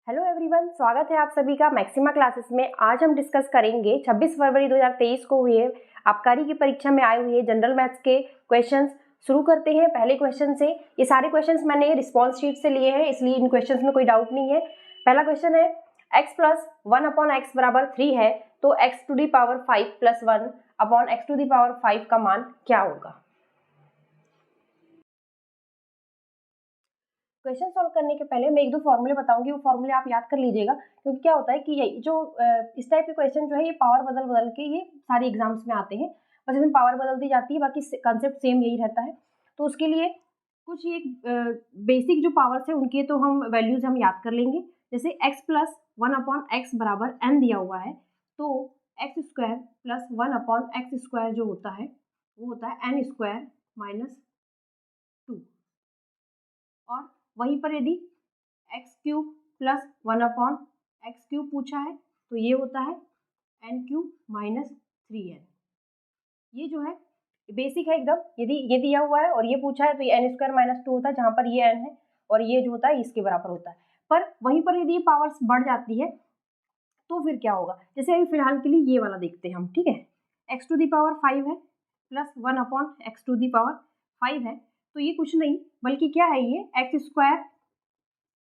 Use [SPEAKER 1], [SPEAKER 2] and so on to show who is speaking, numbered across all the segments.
[SPEAKER 1] Hello everyone, स्वागत है आप सभी का मैक्सिमा क्लासेस में। आज हम डिस्कस करेंगे 26 फरवरी 2023 को हुए आबकारी की परीक्षा में आए हुए जनरल मैथ्स के क्वेश्चंस। शुरू करते हैं पहले क्वेश्चन से। ये सारे क्वेश्चंस मैंने रिस्पॉन्स शीट से लिए हैं, इसलिए इन क्वेश्चंस में कोई डाउट नहीं है। पहला क्वेश्चन है x प्लस 1/x बराबर 3 है, तो x to the power 5 plus 1/x to the power 5 का मान क्या होगा। क्वेश्चन सॉल्व करने के पहले मैं एक दो फॉर्मूले बताऊंगी, वो फॉर्मूले आप याद कर लीजिएगा, क्योंकि क्या होता है कि ये जो इस टाइप के क्वेश्चन जो है ये पावर बदल बदल के ये सारे एग्जाम्स में आते हैं। बस इसमें पावर बदल दी जाती है, बाकी कंसेप्ट सेम यही रहता है। तो उसके लिए कुछ ये बेसिक जो पावर्स है उनके तो हम वैल्यूज हम याद कर लेंगे। जैसे x प्लस 1/x बराबर n दिया हुआ है, तो x square plus 1/x square जो होता है वो होता है n स्क्वायर माइनस 2। और वहीं पर यदि x cube plus 1/x cube पूछा है तो ये होता है n क्यूब माइनस 3n। ये जो है बेसिक है एकदम। यदि ये दिया हुआ है और ये पूछा है तो ये n स्क्वायर माइनस 2 होता है, जहाँ पर ये n है और ये जो होता है इसके बराबर होता है। पर वहीं पर यदि पावर्स बढ़ जाती है तो फिर क्या होगा। जैसे अभी फिलहाल के लिए ये वाला देखते हैं हम, ठीक है। x टू दी पावर 5 है plus 1/x to the power 5 है, तो ये कुछ नहीं बल्कि क्या है, ये x square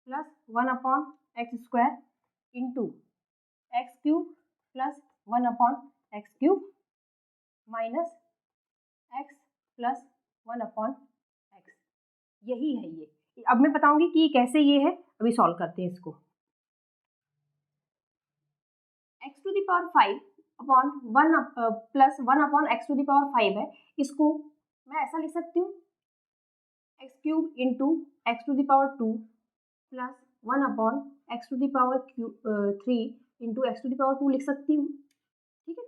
[SPEAKER 1] plus 1/x square into x cube plus 1/x cube minus x plus 1/x। यही है ये। अब मैं बताऊंगी कि कैसे ये है, अभी सॉल्व करते हैं इसको। x to the power 5 upon 1 plus 1/x to the power 5 है, इसको मैं ऐसा लिख सकती हूँ x cube into x to the power 2 plus 1/x to the power 3 into x to the power 2 लिख सकती हूँ, ठीक है।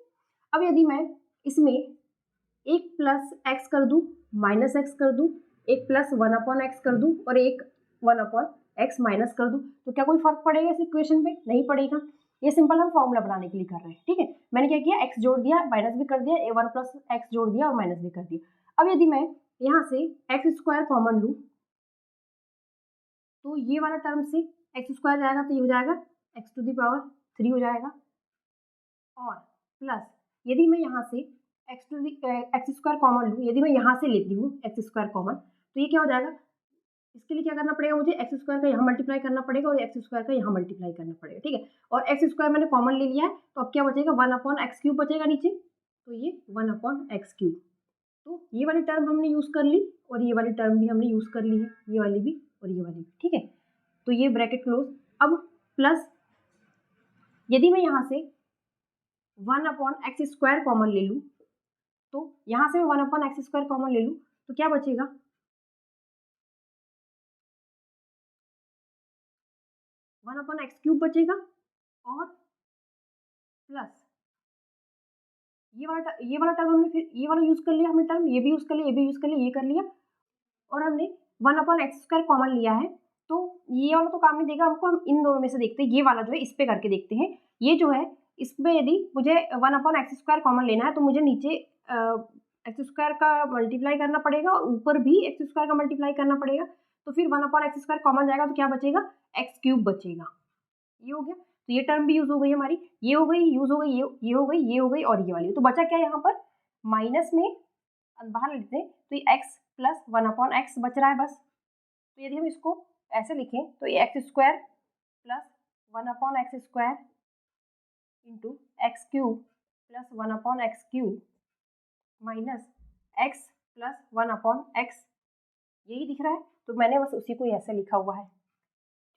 [SPEAKER 1] अब यदि मैं इसमें एक प्लस एक्स कर दूँ, माइनस एक्स कर दूँ, एक प्लस 1/x कर दूँ और एक 1/x माइनस कर दूँ, तो क्या कोई फर्क पड़ेगा इस इक्वेशन पे? नहीं पड़ेगा। ये सिंपल हम फॉर्मूला बनाने के लिए कर रहे हैं, ठीक है। मैंने क्या किया, एक्स जोड़ दिया, माइनस भी कर दिया, 1 प्लस एक्स जोड़ दिया और माइनस भी कर दिया। अब यदि मैं यहाँ से एक्स स्क्वायर कॉमन लूँ तो ये वाला टर्म से एक्स स्क्वायर जाएगा तो ये हो जाएगा एक्स टू दी पावर 3 हो जाएगा। और प्लस यदि मैं यहाँ से एक्स स्क्वायर कॉमन लूँ, यदि मैं यहाँ से लेती हूँ एक्स स्क्वायर कॉमन, तो ये क्या हो जाएगा, इसके लिए क्या करना पड़ेगा, मुझे एक्स स्क्वायर का यहाँ मल्टीप्लाई करना पड़ेगा और एक्स स्क्वायर का यहाँ मल्टीप्लाई करना पड़ेगा, ठीक है। और एक्स स्क्वायर मैंने कॉमन ले लिया है, तो अब क्या बचेगा, 1/x क्यूब बचेगा नीचे, तो ये 1/x क्यूब। तो ये वाली टर्म हमने यूज़ कर ली और ये वाली टर्म भी हमने यूज़ कर ली है, ये वाली भी और ये वाली भी, ठीक है। तो ये ब्रैकेट क्लोज। अब प्लस यदि मैं यहाँ से 1/x स्क्वायर कॉमन ले लूँ, तो यहाँ से मैं 1/x स्क्वायर कॉमन ले लूँ तो क्या बचेगा, 1/x क्यूब बचेगा। और प्लस ये वाला टर्म हमने फिर ये वाला यूज़ कर लिया, हमने टर्म ये भी यूज़ कर लिया, ये भी यूज़ कर लिया, ये कर लिया, और हमने 1/x स्क्वायर कॉमन लिया है, तो ये वाला तो काम नहीं देगा हमको। हम इन दोनों में से देखते हैं, ये वाला जो है इस पे करके देखते हैं। ये जो है इसमें यदि मुझे 1/x स्क्वायर कॉमन लेना है तो मुझे नीचे एक्स स्क्वायर का मल्टीप्लाई करना पड़ेगा और ऊपर भी एक्स स्क्वायर का मल्टीप्लाई करना पड़ेगा। तो फिर 1/x स्क्वायर कॉमन जाएगा तो क्या बचेगा, एक्स क्यूब बचेगा। ये हो गया, तो ये टर्म भी यूज हो गई हमारी, ये हो गई, यूज हो गई, ये हो गई, ये हो गई और ये वाली। तो बचा क्या यहाँ पर, माइनस में बाहर लेते हैं तो ये x प्लस 1/x बच रहा है बस। तो यदि हम इसको ऐसे लिखें तो ये x square plus 1/x square into x cube plus 1/x cube minus x plus 1/x, यही दिख रहा है। तो मैंने बस उसी को ऐसे लिखा हुआ है,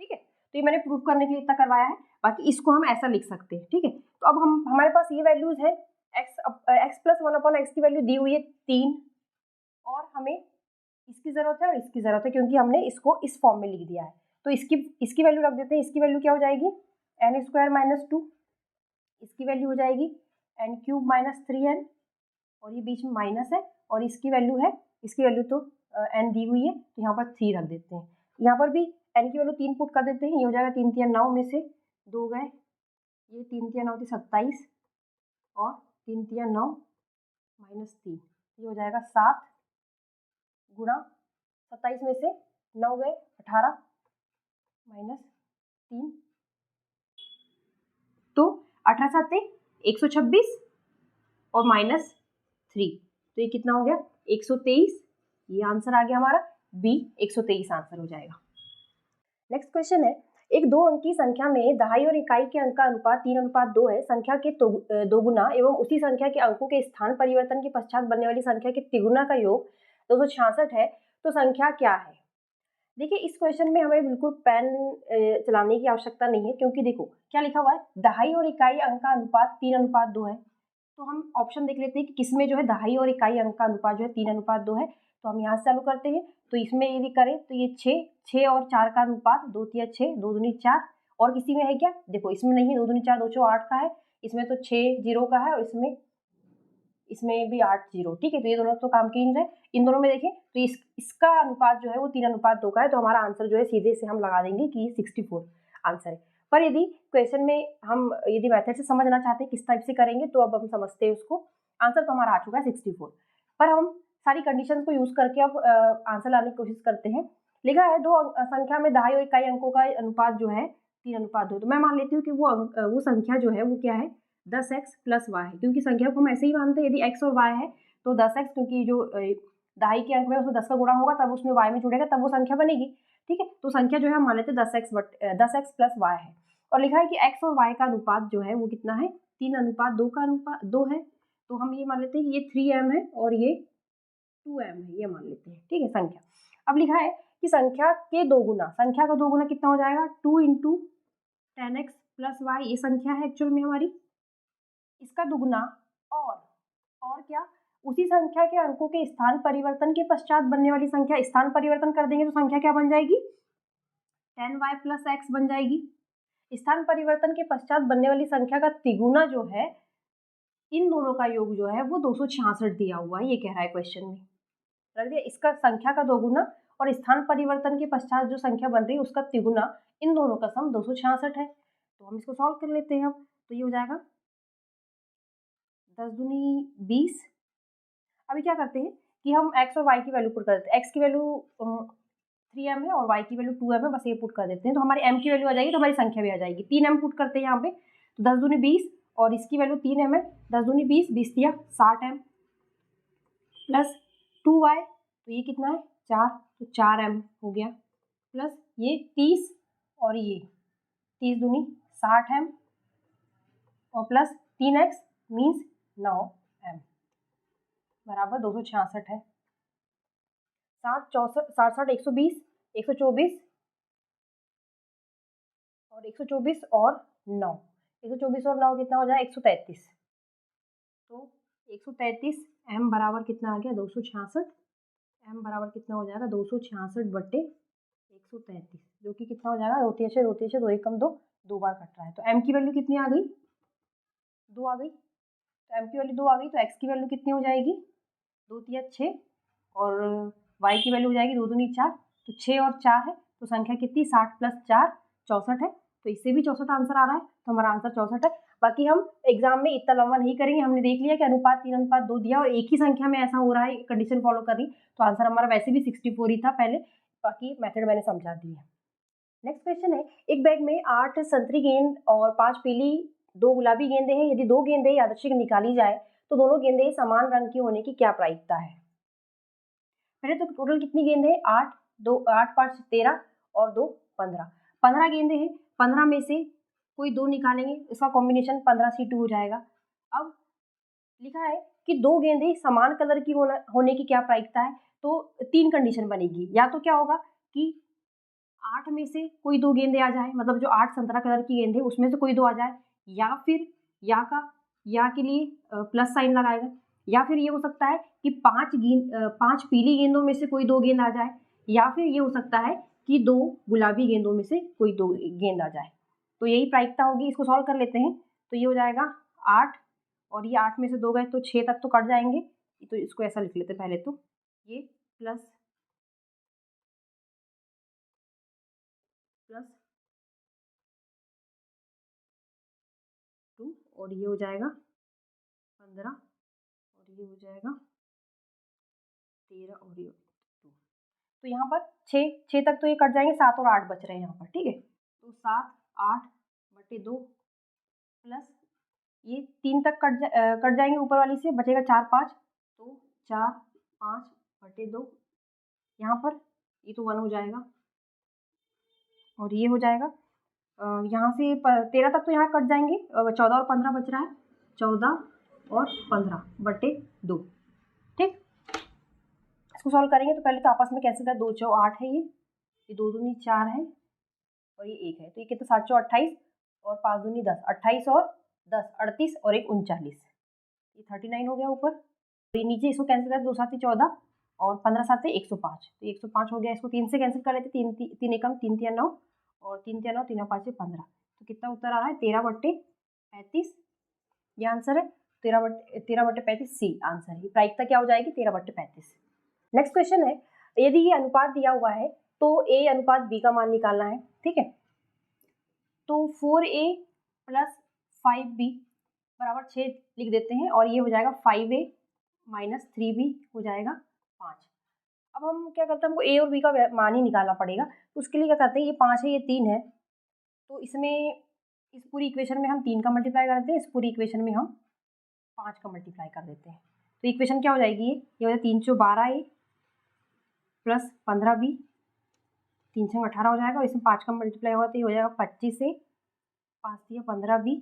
[SPEAKER 1] ठीक है। तो ये मैंने प्रूफ करने के लिए इतना करवाया है, बाकी इसको हम ऐसा लिख सकते हैं, ठीक है। तो अब हमारे पास ये वैल्यूज है, x प्लस 1/x की वैल्यू दी हुई है 3, और हमें इसकी जरूरत है और इसकी जरूरत है, क्योंकि हमने इसको इस फॉर्म में लिख दिया है। तो इसकी वैल्यू रख देते हैं। इसकी वैल्यू क्या हो जाएगी, n स्क्वायर माइनस 2, इसकी वैल्यू हो जाएगी n क्यूब माइनस 3n, और ये बीच में माइनस है, और इसकी वैल्यू है, इसकी वैल्यू तो n दी हुई है तो यहाँ पर 3 रख देते हैं। यहाँ पर भी n की वैल्यू 3 पुट कर देते हैं, ये हो जाएगा 3 3 9 में से 2 गए, ये 3 3 9 27 और 3 3 9 माइनस 3, ये हो जाएगा 7 गुणा 27 में से 9 गए 18 माइनस 3 18 7 126 और -3, तो ये कितना हो गया 123। ये आंसर आ गया हमारा बी, 123 आंसर हो जाएगा। नेक्स्ट क्वेश्चन है, एक 2 अंकी संख्या में दहाई और इकाई के अंक का अनुपात 3:2 है। संख्या के दोगुना एवं उसी संख्या के अंकों के स्थान परिवर्तन के पश्चात बनने वाली संख्या के तिगुना का योग 266 है, तो संख्या क्या है? देखिए इस क्वेश्चन में हमें बिल्कुल पेन चलाने की आवश्यकता नहीं है, क्योंकि देखो क्या लिखा हुआ है, दहाई और इकाई अंक का अनुपात 3:2 है। तो हम ऑप्शन देख लेते हैं कि किसमें जो है दहाई और इकाई अंक का अनुपात जो है 3:2 है। तो हम यहाँ से चालू करते हैं। तो इसमें यदि करें तो ये 6 और 4 का अनुपात 2 तिया 6, 2 दूनी 4। और किसी में है क्या? देखो इसमें नहीं है, 2 दूनी 4, 2 चौ 8 का है। इसमें तो 6 जीरो का है और इसमें भी 8 जीरो। ठीक है, तो ये दोनों तो काम के ही नहीं रहे। इन दोनों में देखें तो इसका अनुपात जो है वो 3:2 का है। तो हमारा आंसर जो है सीधे से हम लगा देंगे कि 64 आंसर है। पर यदि क्वेश्चन में हम यदि मेथड से समझना चाहते हैं किस टाइप से करेंगे, तो अब हम समझते हैं उसको। आंसर तो हमारा आ चुका है 64, पर हम सारी कंडीशंस को यूज करके अब आंसर लाने की कोशिश करते हैं। लिखा है दो संख्या में दहाई और इकाई अंकों का अनुपात जो है 3:2। तो मैं मान लेती हूँ कि वो संख्या जो है वो क्या है, 10x प्लस वाई है, क्योंकि संख्या को हम ऐसे ही मानते हैं। यदि x और y है तो 10x, क्योंकि जो दहाई के अंक में उसमें 10 का गुणा होगा तब उसमें y में जुड़ेगा, तब वो संख्या बनेगी। ठीक है, तो संख्या जो है हम मान लेते हैं 10x प्लस वाई है। और लिखा है कि x और y का अनुपात जो है वो कितना है, 3:2 का अनुपात 2 है। तो हम ये मान लेते हैं कि ये 3m है और ये 2m है, ये मान लेते हैं। ठीक है, संख्या। अब लिखा है कि संख्या के दोगुना, संख्या का दोगुना कितना हो जाएगा, 2 × 10x प्लस वाई, ये संख्या है एक्चुअल में हमारी। इसका दुगुना और क्या, उसी संख्या के अंकों के स्थान परिवर्तन के पश्चात बनने वाली संख्या। स्थान परिवर्तन कर देंगे तो संख्या क्या बन जाएगी, 10y प्लस x बन जाएगी। स्थान परिवर्तन के पश्चात बनने वाली संख्या का तिगुना जो है, इन दोनों का योग जो है वो 266 दिया हुआ है, ये कह रहा है क्वेश्चन में। रख दिया, इसका संख्या का दोगुना और स्थान परिवर्तन के पश्चात जो संख्या बन रही है उसका तिगुना, इन दोनों का सम 266 है। तो हम इसको सॉल्व कर लेते हैं अब। तो ये हो जाएगा 10 दूनी 20। अभी क्या करते हैं कि हम x और y की वैल्यू पुट कर देते हैं। x की वैल्यू 3m है और y की वैल्यू 2m है, बस ये पुट कर देते हैं। तो हमारी m की वैल्यू आ जाएगी, तो हमारी संख्या भी आ जाएगी। 3m पुट करते हैं यहाँ पे, तो 10 दूनी 20 और इसकी वैल्यू 3m है। 10 दूनी 20, 20 दिया 60m प्लस 2y, तो ये कितना है 4, तो 4m हो गया, प्लस ये 30 और ये 30 दूनी 60m और प्लस 3x मीन्स 9m बराबर 266 है। 60 64 60 120 124 और 124 और 9, 124 और 9 कितना हो जाए 133। तो 133 m बराबर कितना आ गया 266। m बराबर कितना हो जाएगा 266 बटे 133, जो कि कितना हो जाएगा 2 3 6 2 3 6 2 1 कम 2, 2 बार कट रहा है। तो m की वैल्यू कितनी आ गई, 2 आ गई। तो m की वैल्यू 2 आ गई, तो x की वैल्यू कितनी हो जाएगी 2 तिया 6 और y की वैल्यू हो जाएगी 2 दूनी 4, तो 6 और 4 है, तो संख्या कितनी 60 प्लस 4 64 है। तो इससे भी 64 आंसर आ रहा है, तो हमारा आंसर 64 है। बाकी हम एग्जाम में इतना लंबा नहीं करेंगे, हमने देख लिया कि अनुपात 3:2 दिया और एक ही संख्या में ऐसा हो रहा है, कंडीशन फॉलो कर रही, तो आंसर हमारा वैसे भी 64 ही था पहले, बाकी मेथड मैंने समझा दी है। नेक्स्ट क्वेश्चन है, एक बैग में 8 संतरी गेंद और 5 पीली 2 गुलाबी गेंदें हैं। यदि 2 गेंदें यादृच्छिक निकाली जाए तो दोनों गेंदें समान रंग की होने की क्या प्रायिकता है? पहले तो टोटल कितनी गेंदें हैं, 8 2 8 5 13 और 2 15, 15 गेंदें हैं। 15 में से कोई 2 निकालेंगे, इसका कॉम्बिनेशन 15 C2 हो जाएगा। अब लिखा है कि 2 गेंदें समान कलर की होने की क्या प्रायिकता है, तो 3 कंडीशन बनेगी। या तो क्या होगा कि 8 में से कोई 2 गेंदें आ जाए, मतलब जो 8 संतरा कलर की गेंद है उसमें से कोई 2 आ जाए, या फिर या के लिए प्लस साइन लगाएगा, या फिर ये हो सकता है कि 5 पीली गेंदों में से कोई 2 गेंद आ जाए, या फिर ये हो सकता है कि 2 गुलाबी गेंदों में से कोई 2 गेंद आ जाए। तो यही प्रायिकता होगी। इसको सॉल्व कर लेते हैं। तो ये हो जाएगा 8 और ये 8 में से 2 गए तो 6 तक तो कट जाएंगे, तो इसको ऐसा लिख लेते हैं पहले। तो ये प्लस 2 और ये हो जाएगा 15 और ये हो जाएगा 13 और ये 2। तो यहाँ पर 6 तक तो ये कट जाएंगे, 7 और 8 बच रहे हैं यहाँ पर। ठीक है, तो 7 8 बटे 2 प्लस ये 3 तक कट जाएंगे ऊपर वाली से, बचेगा 4 5, तो 4 5/2। यहाँ पर ये तो 1 हो जाएगा और ये हो जाएगा। यहाँ से 13 तक तो यहाँ कट जाएंगे, 14 और 15 बच रहा है, 14 और 15/2। ठीक, इसको सॉल्व करेंगे तो पहले तो आपस में कैंसिल कर, 2 4 8 है, ये 2 दूनी 4 है और ये 1 है, तो ये कितना 7 4 28 और 5 दूनी 10, 28 और 10 38 और 1 39, ये 39 हो गया ऊपर। तो ये नीचे इसको कैंसिल कर, 2 7 14 और 15 7 105, तो 105 हो गया। इसको 3 से कैंसिल कर लेते, 3 एकम 3 3 9 और 3 3 9 3 5 से 15, तो कितना उत्तर आ रहा है 13/35, ये आंसर है। 13/35 सी आंसर है। प्रायिकता क्या हो जाएगी 13/35। नेक्स्ट क्वेश्चन है, यदि ये अनुपात दिया हुआ है तो A अनुपात B का मान निकालना है। ठीक है, तो 4A + 5B बराबर 6 लिख देते हैं और ये हो जाएगा 5A - 3B हो जाएगा 5। अब हम क्या करते हैं, हमको A और B का मान ही निकालना पड़ेगा, तो उसके लिए क्या करते हैं, ये 5 है ये 3 है, तो इसमें इस पूरी इक्वेशन में हम 3 का मल्टीप्लाई कर देते हैं, इस पूरी इक्वेशन में हम 5 का मल्टीप्लाई कर देते हैं। तो इक्वेशन क्या हो जाएगी, ये हो जाएगा 3 × 12A + 15B, 3 × 18 हो जाएगा और इसमें 5 का मल्टीप्लाई होगा तो ये हो जाएगा 25A, 5 × 15B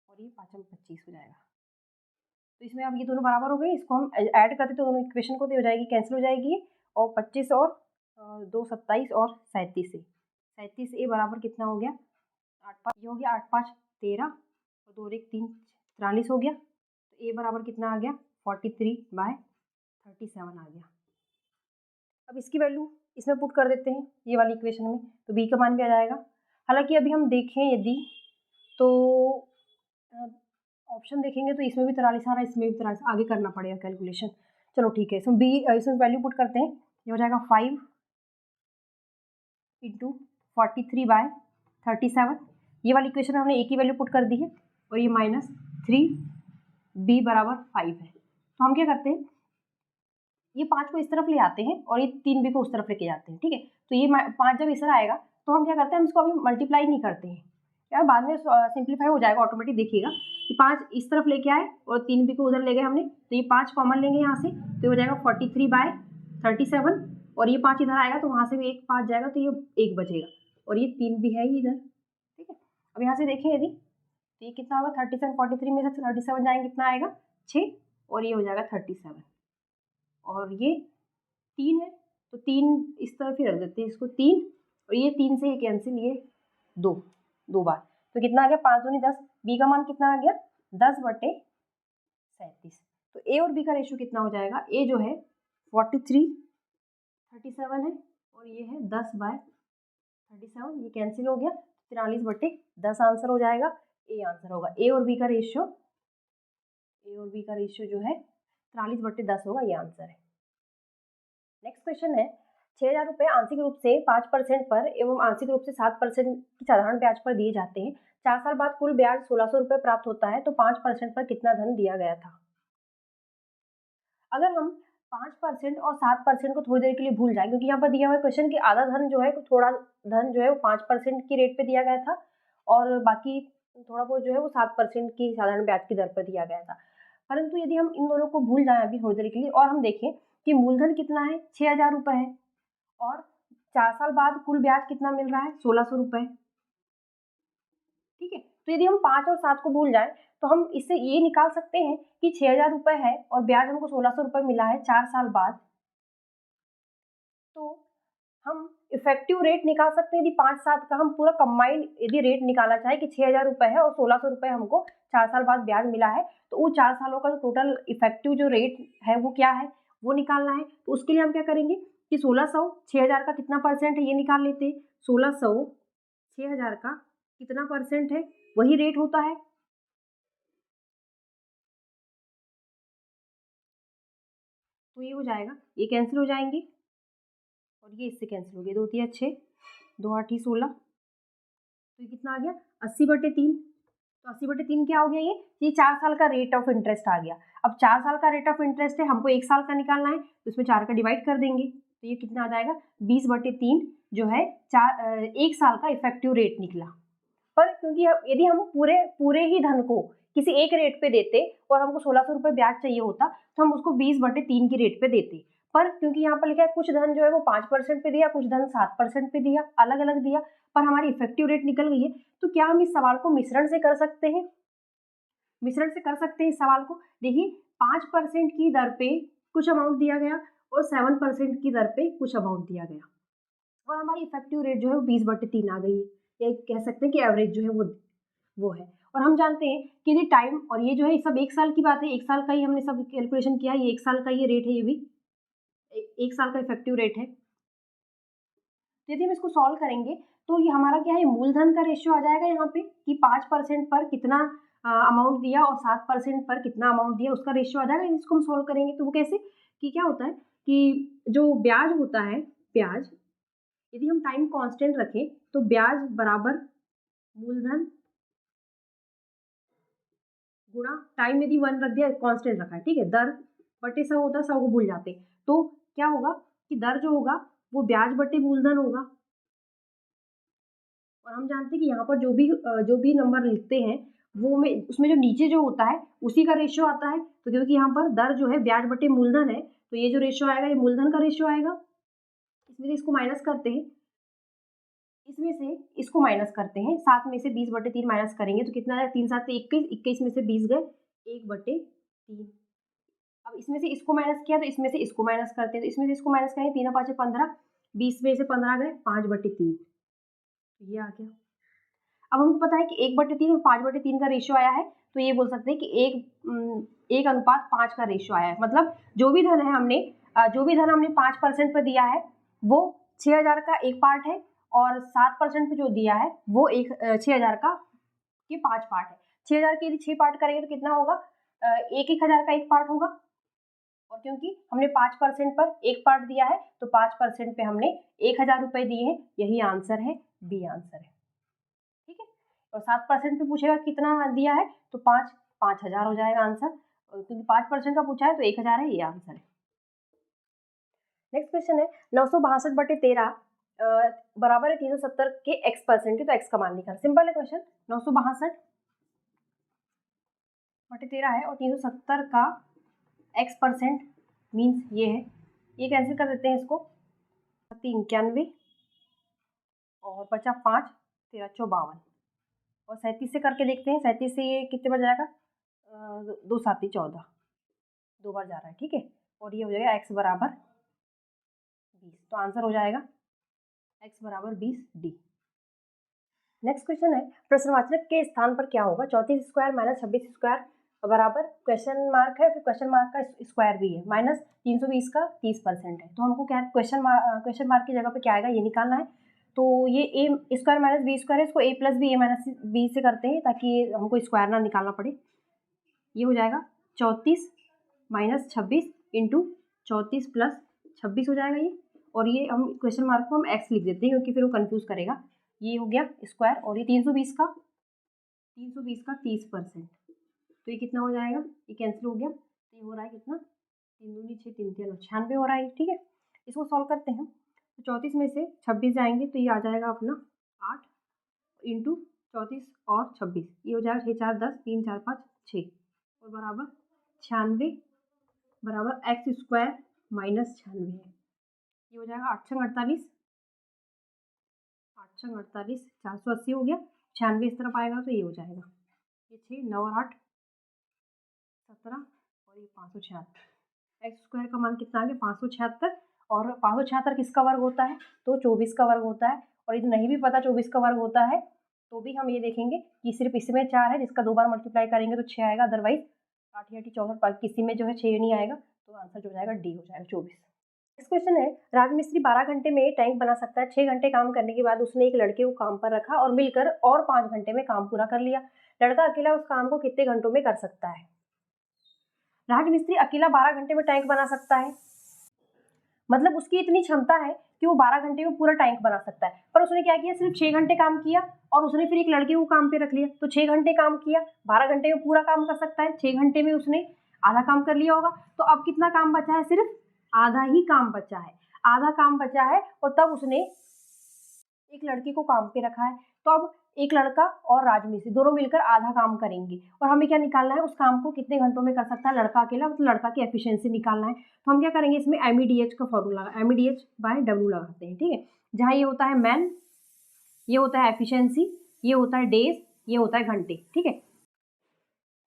[SPEAKER 1] और ये 5 × 25 हो जाएगा। तो इसमें अब ये दोनों बराबर हो गए, इसको हम ऐड करते तो दोनों इक्वेशन को तो हो जाएगी, कैंसिल हो जाएगी, और 25 और 2 27 और 37A, 37A बराबर कितना हो गया 8 5, ये हो गया 8 5 13 और 2 1 3 43 हो गया। तो A बराबर कितना आ गया 43/37 आ गया। अब इसकी वैल्यू इसमें पुट कर देते हैं ये वाली इक्वेशन में, तो B का मान भी आ जाएगा। हालांकि अभी हम देखें यदि तो ऑप्शन देखेंगे तो इसमें भी 43 आ रहा है, इसमें भी 43, आगे करना पड़ेगा कैलकुलेशन। चलो ठीक है, इसमें वैल्यू पुट करते हैं, ये हो जाएगा 5 × 43/37। ये वाली इक्वेशन में हमने एक ही वैल्यू पुट कर दी है और ये -3B = 5 है। तो हम क्या करते हैं, ये 5 को इस तरफ ले आते हैं और ये 3B को उस तरफ लेके जाते हैं। ठीक है, तो ये 5 जब इस तरह आएगा तो हम क्या करते हैं, हम इसको अभी मल्टीप्लाई नहीं करते हैं, यार बाद में सिंप्लीफाई हो जाएगा ऑटोमेटिक। देखिएगा कि 5 इस तरफ लेके आए और 3B को उधर ले गए हमने, तो ये 5 कॉमन लेंगे यहाँ से, तो हो जाएगा 43/37 और ये 5 इधर आएगा तो वहाँ से भी एक 5 जाएगा तो ये 1 बचेगा और ये 3B है ही इधर। ठीक है, अब यहाँ से देखें यदि तो ये कितना होगा 37, 43 में से 37 जाएंगे कितना आएगा 6 और ये हो जाएगा 37 और ये 3 है, तो 3 इस तरफ ही रख देते हैं इसको, 3 और ये 3 से ये कैंसिल, ये 2 बार, तो कितना आ गया 5 दूनी 10। B का मान कितना आ गया 10/37। तो A और B का रेशियो कितना हो जाएगा, A जो है 43/37 है और ये है 10/37, ये कैंसिल हो गया, 43/10 आंसर हो जाएगा, A आंसर होगा। A और B का रेशियो जो है 43/10 होगा, ये आंसर है। नेक्स्ट क्वेश्चन है, 6,000 रुपये आंशिक रूप से 5% पर एवं आंशिक रूप से 7% की साधारण ब्याज पर दिए जाते हैं। 4 साल बाद कुल ब्याज 1,600 रुपये प्राप्त होता है, तो 5% पर कितना धन दिया गया था। अगर हम 5% और 7% को थोड़ी देर के लिए भूल जाए, क्योंकि यहाँ पर दिया हुआ क्वेश्चन कि आधा धन जो है, थोड़ा धन जो है वो 5% की रेट पे दिया गया था और बाकी थोड़ा बहुत जो है वो 7% की साधारण ब्याज की दर पर दिया गया था। परंतु यदि हम इन दोनों को भूल जाएं अभी थोड़ी देर के लिए और हम देखें कि मूलधन कितना है 6,000 रुपये है और 4 साल बाद कुल ब्याज कितना मिल रहा है 1,600 रुपये। ठीक है, तो यदि हम 5 और 7 को भूल जाएं तो हम इससे ये निकाल सकते हैं कि 6,000 रुपये है और ब्याज हमको 1,600 रुपये मिला है 4 साल बाद, तो हम इफेक्टिव रेट निकाल सकते हैं। यदि 5-7 का हम पूरा कंबाइंड यदि रेट निकालना चाहे कि 6,000 रुपये है और 1,600 रुपये हमको 4 साल बाद ब्याज मिला है, तो वो 4 सालों का जो टोटल इफेक्टिव जो रेट है वो क्या है वो निकालना है। तो उसके लिए हम क्या करेंगे कि 1,600 6,000 का कितना परसेंट है ये निकाल लेते हैं। 1,600 6,000 का कितना परसेंट है वही रेट होता है, तो ये हो जाएगा, ये कैंसिल हो जाएंगे और ये इससे कैंसिल हो गया, 2 3 6 2 8 16, तो ये कितना आ गया 80/3। तो 80/3 क्या हो गया, ये 4 साल का रेट ऑफ इंटरेस्ट आ गया। अब 4 साल का रेट ऑफ इंटरेस्ट है, हमको 1 साल का निकालना है, तो इसमें 4 का डिवाइड कर देंगे तो ये कितना आ जाएगा 20/3 जो है 1 साल का इफेक्टिव रेट निकला। पर क्योंकि यदि हम पूरे ही धन को किसी एक रेट पे देते और हमको 1600 रुपये ब्याज चाहिए होता तो हम उसको 20/3 की रेट पे देते, पर क्योंकि यहाँ पर लिखा है कुछ धन जो है वो 5% पे दिया, कुछ धन 7% पे दिया, अलग अलग दिया, पर हमारी इफेक्टिव रेट निकल गई है। तो क्या हम इस सवाल को मिश्रण से कर सकते हैं? मिश्रण से कर सकते हैं इस सवाल को। देखिए 5% की दर पे कुछ अमाउंट दिया गया और 7% की दर पे कुछ अमाउंट दिया गया और हमारी इफेक्टिव रेट जो है वो 20/3 आ गई है। ये कह सकते हैं कि एवरेज जो है वो है। और हम जानते हैं कि यदि टाइम, और ये जो है सब 1 साल की बात है, 1 साल का ही हमने सब कैलकुलेशन किया है, ये 1 साल का ये रेट है, ये भी 1 साल का इफेक्टिव रेट है। यदि हम इसको सॉल्व करेंगे तो ये हमारा क्या है, मूलधन का रेशियो आ जाएगा यहाँ पे कि 5% पर कितना अमाउंट दिया और 7% पर कितना अमाउंट दिया, उसका रेशियो आ जाएगा। इसको हम सॉल्व करेंगे तो वो कैसे, कि क्या होता है कि जो ब्याज होता है, ब्याज यदि हम टाइम कांस्टेंट रखें तो ब्याज बराबर मूलधन गुणा टाइम, यदि 1 रख दिया, कांस्टेंट रखा है, ठीक है, दर बटे सौ होता है, 100 को भूल जाते, तो क्या होगा कि दर जो होगा वो ब्याज बटे मूलधन होगा। और हम जानते हैं कि यहाँ पर जो भी नंबर लिखते हैं वो में उसमें जो नीचे जो होता है उसी का रेशियो आता है, तो क्योंकि यहाँ पर दर जो है ब्याज बटे मूलधन है तो ये जो रेशियो आएगा ये मूलधन का रेशियो आएगा। इसमें से इसको माइनस करते हैं, इसमें से इसको माइनस करते हैं, 7 में से 20/3 माइनस करेंगे तो कितना आएगा, 3 7 21, 21 में से 20 गए, 1/3। अब इसमें से इसको माइनस किया तो इसमें से इसको माइनस करते हैं, तो इसमें से इसको माइनस करेंगे, 3 5 15, 20 में से 15 गए, 5/3, ये आ गया। अब हमको पता है कि 1/3 और 5/3 का रेशियो आया है, तो ये बोल सकते हैं कि 1:5 का रेशियो आया है। मतलब जो भी धन हमने 5% पर दिया है वो 6000 का एक पार्ट है और 7% पे जो दिया है वो 6000 का के 5 पार्ट है। 6000 के यदि 6 पार्ट करेंगे तो कितना होगा, 1000 का एक पार्ट होगा। और क्योंकि हमने 5% पर एक पार्ट दिया है तो 5% पे हमने 1000 रुपए दिए हैं, यही आंसर है, बी आंसर है, ठीक है। और 7% पे पूछेगा कितना दिया है तो 5000 हो जाएगा आंसर, क्योंकि 5% का पूछा है तो 1000 है, ये आंसर है। नेक्स्ट क्वेश्चन है 962/13 बराबर है 370 के x परसेंट, तो x का मान निकाल। सिंपल है क्वेश्चन, 962/13 है और 370 का x परसेंट मीन्स ये है, ये कैंसिल कर देते हैं इसको, 91 और बचा 5, 13 54 और 37 से करके देखते हैं, 37 से ये कितने बार जाएगा, 2 7 14, 2 बार जा रहा है, ठीक है। और ये हो जाएगा x बराबर 20, तो आंसर हो जाएगा x बराबर 20 डी। नेक्स्ट क्वेश्चन है प्रश्नवाचक के स्थान पर क्या होगा, 34 स्क्वायर माइनस 26 स्क्वायर बराबर क्वेश्चन मार्क है, फिर क्वेश्चन मार्क का स्क्वायर भी है, माइनस 320 का 30% है। तो हमको क्या क्वेश्चन मार्क की जगह पे क्या आएगा ये निकालना है। तो ये ए स्क्वायर माइनस बी स्क्वायर है, इसको ए प्लस बी, ए माइनस बी से करते हैं ताकि हमको स्क्वायर ना निकालना पड़े। ये हो जाएगा 34 माइनस 26 इंटू 34 प्लस 26 हो जाएगा ये, और ये हम क्वेश्चन मार्क को हम एक्स लिख देते हैं क्योंकि फिर वो कंफ्यूज करेगा। ये हो गया स्क्वायर, और ये 320 का 30%, तो ये कितना हो जाएगा, ये कैंसिल हो गया, तो ये हो रहा है कितना, 3 दूनी 6, 3 3 96 हो रहा है, ठीक है। इसको सॉल्व करते हैं, तो 34 में से 26 जाएंगे तो ये आ जाएगा अपना 8 इंटू 34 और 26, ये हो जाएगा 6 4 10, 3 4 5 6 और बराबर 96 बराबर एक्स स्क्वायर माइनस 96 है, ये हो जाएगा 8 6 48, 8 6 48, 480 हो गया, 96 इस तरफ आएगा तो ये हो जाएगा, ये 6 9 और 8 17 और ये 576, एक्स स्क्वायर का मान कितना आ गया 576, और 576 किसका वर्ग होता है, तो 24 का वर्ग होता है। और यदि नहीं भी पता 24 का वर्ग होता है तो भी हम ये देखेंगे कि सिर्फ इसमें 4 है जिसका 2 बार मल्टीप्लाई करेंगे तो 6 आएगा, अदरवाइज 8 8 64 किसी में जो है 6 नहीं आएगा, तो आंसर जो हो जाएगा डी हो जाएगा 24। नेक्स्ट क्वेश्चन है राजमिस्त्री 12 घंटे में टैंक बना सकता है, 6 घंटे काम करने के बाद उसने एक लड़के को काम पर रखा और मिलकर और 5 घंटे में काम पूरा कर लिया, लड़का अकेला उस काम को कितने घंटों में कर सकता है। राजमिस्त्री अकेला 12 घंटे में टैंक बना सकता है, मतलब उसकी इतनी क्षमता है कि वो 12 घंटे में पूरा टैंक बना सकता है, पर उसने क्या किया, सिर्फ 6 घंटे काम किया और उसने फिर एक लड़के को काम पे रख लिया, तो 6 घंटे काम किया, 12 घंटे में पूरा काम कर सकता है, 6 घंटे में उसने आधा काम कर लिया होगा, तो अब कितना काम बचा है, सिर्फ आधा ही काम बचा है, आधा काम बचा है, और तब उसने एक लड़के को काम पे रखा है। तो अब एक लड़का और राजमिस्त्री दोनों मिलकर आधा काम करेंगे और हमें क्या निकालना है, उस काम को कितने घंटों में कर सकता है लड़का अकेला, मतलब लड़का की एफिशिएंसी निकालना है। तो हम क्या करेंगे, इसमें MEDH का फॉर्मूला MEDH बाय W लगाते हैं, ठीक है। जहाँ ये होता है मैन, ये होता है एफिशिएंसी, ये होता है डेज, ये होता है घंटे, ठीक है।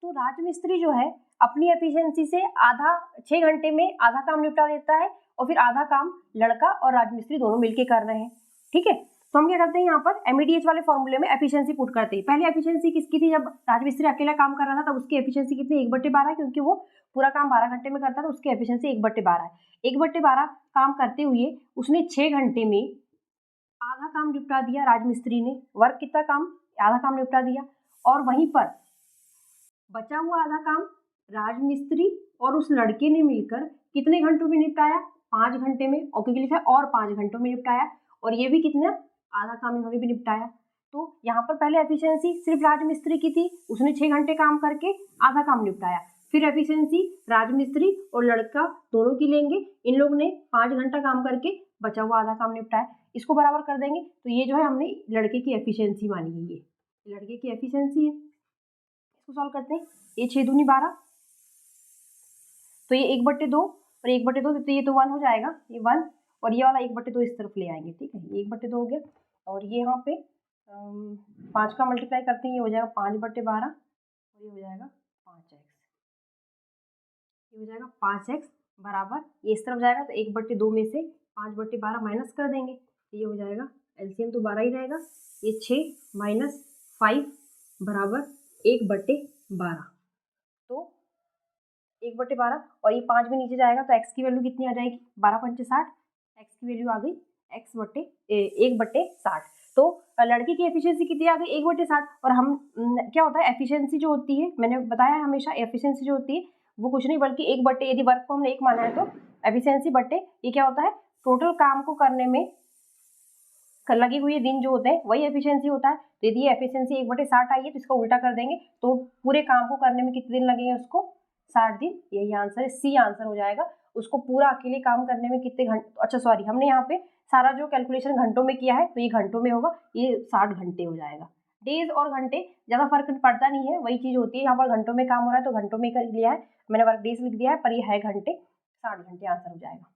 [SPEAKER 1] तो राजमिस्त्री जो है अपनी एफिशिएंसी से आधा 6 घंटे में आधा काम निपटा देता है और फिर आधा काम लड़का और राजमिस्त्री दोनों मिलके कर रहे हैं, ठीक है। तो हम क्या करते हैं, यहाँ पर MEDH वाले फॉर्मूले में एफिशिएंसी पुट करते हैं। पहले एफिशिएंसी किसकी थी, जब राजमिस्त्री अकेला काम कर रहा था तब उसकी एफिशिएंसी कितनी, 1/12, क्योंकि वो पूरा काम 12 घंटे में करता था, उसकी एफिशिएंसी 1/12 है। 1/12 काम करते हुए उसने 6 घंटे में आधा काम निपटा दिया राजमिस्त्री ने। वर्क कितना काम, आधा काम निपटा दिया। और वहीं पर बचा हुआ आधा काम राजमिस्त्री और उस लड़के ने मिलकर कितने घंटों में निपटाया, 5 घंटे में। और क्योंकि लिखा है और 5 घंटों में निपटाया, और ये भी कितना, आधा काम इन्होंने भी निपटाया। तो यहाँ पर पहले एफिशिएंसी सिर्फ राजमिस्त्री की थी, उसने 6 घंटे काम करके आधा काम निपटाया। फिर एफिशिएंसी राजमिस्त्री और लड़का दोनों की लेंगे, इन लोग ने 5 घंटा काम करके बचा हुआ आधा काम निपटाया। इसको बराबर कर देंगे तो ये जो है हमने लड़के की एफिशिएंसी मानी है, ये लड़के की एफिशिएंसी है। इसको सॉल्व करते हैं, ये 6 दूनी 12, तो ये 1/2 और 1/2, तो ये तो 1 हो जाएगा, ये 1, और ये वाला 1/2 इस तरफ ले आएंगे, ठीक है। ये 1/2 हो गया, और ये यहाँ पे 5 का मल्टीप्लाई करते हैं, ये हो जाएगा 5/12 और ये हो जाएगा 5x, ये हो जाएगा 5x बराबर, ये इस तरफ जाएगा तो 1/2 में से 5/12 माइनस कर देंगे, तो ये हो जाएगा, एलसीएम तो 12 ही रहेगा, ये 6 माइनस 5 बराबर 1/12, तो 1/12, और ये 5 भी नीचे जाएगा तो x की वैल्यू कितनी आ जाएगी, 12×5 = 60, x की वैल्यू आ गई 1/60। तो लड़की की एफिशिएंसी कितनी आ गई, 1/60। और हम क्या होता है, एफिशिएंसी जो होती है, मैंने बताया है हमेशा एफिशिएंसी जो होती है वो कुछ नहीं बल्कि 1/, यदि वर्क को हमने 1 माना है तो एफिशिएंसी बटे ये क्या होता है, टोटल काम को करने में लगे हुए दिन जो होते हैं वही एफिशिएंसी होता है। तो यदि एफिशिएंसी 1/60 आई है तो इसको उल्टा कर देंगे, तो पूरे काम को करने में कितने दिन लगेंगे उसको, 60 दिन। यही आंसर है, सी आंसर हो जाएगा। उसको पूरा अकेले काम करने में कितने घंटे, अच्छा सॉरी, हमने यहाँ पे सारा जो कैलकुलेशन घंटों में किया है तो ये घंटों में होगा, ये 60 घंटे हो जाएगा। डेज और घंटे ज़्यादा फर्क पड़ता नहीं है, वही चीज़ होती है। यहाँ पर घंटों में काम हो रहा है तो घंटों में कर लिया है, मैंने वर्क डेज लिख दिया है, पर ये है घंटे, 60 घंटे आंसर हो जाएगा।